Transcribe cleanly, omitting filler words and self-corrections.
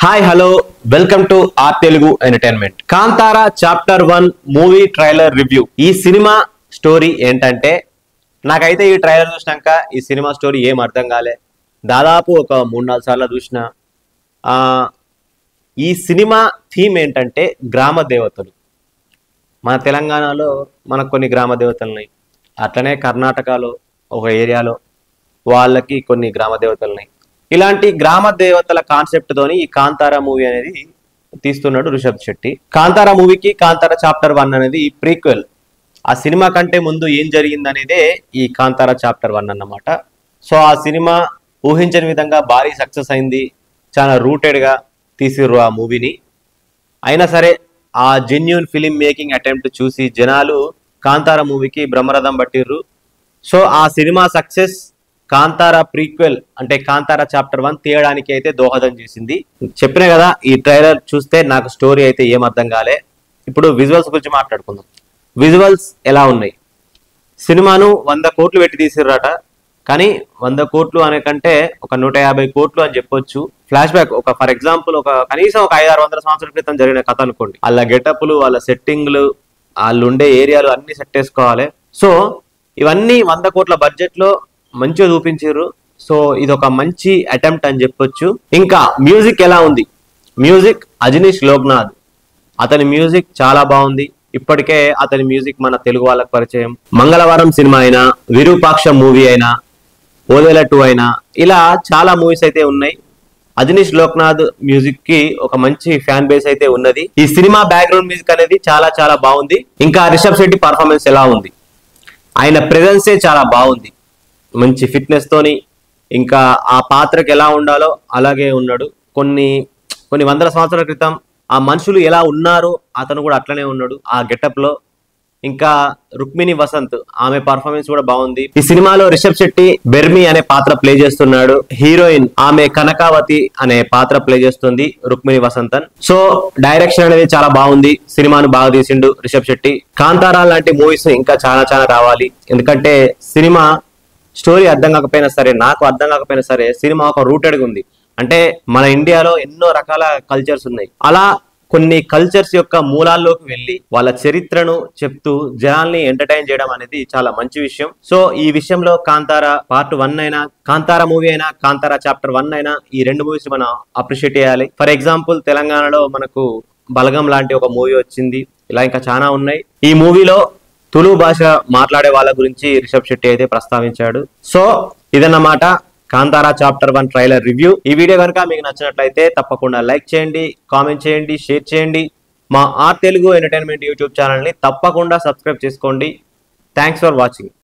Hi hello welcome to our Telugu entertainment. Kantara chapter 1 movie trailer review. ఈ సినిమా story ఏంటంటే, నాకైతే ఈ ట్రైలర్ చూసినాక ఈ సినిమా స్టోరీ ఏం అర్థం కాలే. దాదాపు ఒక 3-4 సార్లు చూసిన. ఈ సినిమా థీమ్ ఏంటంటే గ్రామ దేవతలు. మన తెలంగాణలో మనకు కొన్ని గ్రామ దేవతలు ఉన్నాయి, అట్లనే కర్ణాటకలో ఒక ఏరియాలో వాళ్ళకి కొన్ని గ్రామ దేవతలు ఉన్నాయి. ఇలాంటి గ్రామ దేవతల కాన్సెప్ట్ తోని ఈ కాంతారా మూవీ అనేది తీస్తున్నాడు రిషబ్ శెట్టి. కాంతారా మూవీకి కాంతారా చాప్టర్ 1 అనేది ప్రీక్వెల్. ఆ సినిమా కంటే ముందు ఏం జరిగింది అనేదే ఈ కాంతారా చాప్టర్ 1 అన్నమాట. సో ఆ సినిమా ఊహించని విధంగా భారీ సక్సెస్ అయింది. చాలా రూటెడ్ గా తీసిర్రు ఆ మూవీని. అయినా సరే ఆ జెన్యూన్ ఫిలిం మేకింగ్ అటెంప్ట్ చూసి జనాలు కాంతారా మూవీకి బ్రహ్మరథం పట్టిర్రు. సో ఆ సినిమా సక్సెస్ కాంతారా ప్రీక్వెల్ అంటే కాంతారా చాప్టర్ 1 తీయడానికి అయితే దోహదం చేసింది. చెప్పినా కదా, ఈ ట్రైలర్ చూస్తే నాకు స్టోరీ అయితే ఏం అర్థం కాలే. ఇప్పుడు విజువల్స్ గురించి మాట్లాడుకుందాం. విజువల్స్ ఎలా ఉన్నాయి? సినిమాను 100 కోట్లు పెట్టి తీసిర్రట, కానీ 100 కోట్లు అనే కంటే ఒక 150 కోట్లు అని చెప్పొచ్చు. ఫ్లాష్ బ్యాక్ ఒక ఫర్ ఎగ్జాంపుల్ కనీసం ఒక 500-600 సంవత్సరాల క్రితం జరిగిన కథ అనుకోండి. వాళ్ళ గెటప్లు, వాళ్ళ సెట్టింగ్లు, వాళ్ళు ఉండే ఏరియాలు అన్ని సెట్ చేసుకోవాలి. సో ఇవన్నీ 100 కోట్ల బడ్జెట్ లో మంచిగా చూపించారు. సో ఇది ఒక మంచి అటెంప్ట్ అని చెప్పొచ్చు. ఇంకా మ్యూజిక్ ఎలా ఉంది? మ్యూజిక్ అజనీష్ లోక్నాథ్, అతని మ్యూజిక్ చాలా బాగుంది. ఇప్పటికే అతని మ్యూజిక్ మన తెలుగు వాళ్ళకి పరిచయం. మంగళవారం సినిమా అయినా, విరూపాక్ష మూవీ అయినా, ఓదేల 2 అయినా, ఇలా చాలా మూవీస్ అయితే ఉన్నాయి. అజనీష్ లోక్నాథ్ మ్యూజిక్ కి ఒక మంచి ఫ్యాన్ బేస్ అయితే ఉన్నది. ఈ సినిమా బ్యాక్గ్రౌండ్ మ్యూజిక్ అనేది చాలా చాలా బాగుంది. ఇంకా రిషబ్ శెట్టి పర్ఫార్మెన్స్ ఎలా ఉంది? ఆయన ప్రెజెన్సే చాలా బాగుంది, మంచి ఫిట్నెస్ తోని. ఇంకా ఆ పాత్రకి ఎలా ఉండాలో అలాగే ఉన్నాడు. కొన్ని వందల సంవత్సరాల క్రితం ఆ మనుషులు ఎలా ఉన్నారో అతను కూడా అట్లనే ఉన్నాడు ఆ గెటప్ లో. ఇంకా రుక్మిణి వసంత్, ఆమె పర్ఫార్మెన్స్ కూడా బాగుంది. ఈ సినిమాలో రిషబ్ శెట్టి బెర్మి అనే పాత్ర ప్లే చేస్తున్నాడు. హీరోయిన్ ఆమె కనకావతి అనే పాత్ర ప్లే చేస్తుంది రుక్మిణి వసంతన్. సో డైరెక్షన్ అనేది చాలా బాగుంది. సినిమాను బాగా తీసిండు రిషబ్ శెట్టి. కాంతారా లాంటి మూవీస్ ఇంకా చాలా చాలా రావాలి. ఎందుకంటే సినిమా స్టోరీ అర్థం కాకపోయినా సరే, నాకు అర్థం కాకపోయినా సరే, సినిమా ఒక రూటెడ్ గా ఉంది. అంటే మన ఇండియాలో ఎన్నో రకాల కల్చర్స్ ఉన్నాయి. అలా కొన్ని కల్చర్స్ యొక్క మూలాల్లోకి వెళ్ళి వాళ్ళ చరిత్రను చెప్తూ జనాల్ని ఎంటర్టైన్ చేయడం అనేది చాలా మంచి విషయం. సో ఈ విషయంలో కాంతారా పార్ట్ 1 అయినా, కాంతారా మూవీ అయినా, కాంతారా చాప్టర్ 1 అయినా, ఈ రెండు మూవీస్ మనం అప్రిషియేట్ చేయాలి. ఫర్ ఎగ్జాంపుల్ తెలంగాణలో మనకు బలగం లాంటి ఒక మూవీ వచ్చింది. ఇలా ఇంకా చాలా ఉన్నాయి. ఈ మూవీలో తులు భాష మాట్లాడే వాళ్ళ గురించి రిషబ్ శెట్టి అయితే ప్రస్తావించాడు. సో ఇదన్నమాట కాంతారా చాప్టర్ 1 ట్రైలర్ రివ్యూ. ఈ వీడియో కనుక మీకు నచ్చినట్లయితే తప్పకుండా లైక్ చేయండి, కామెంట్ చేయండి, షేర్ చేయండి. మా ఆర్ తెలుగు ఎంటర్టైన్మెంట్ యూట్యూబ్ ఛానల్ని తప్పకుండా సబ్స్క్రైబ్ చేసుకోండి. Thanks for watching.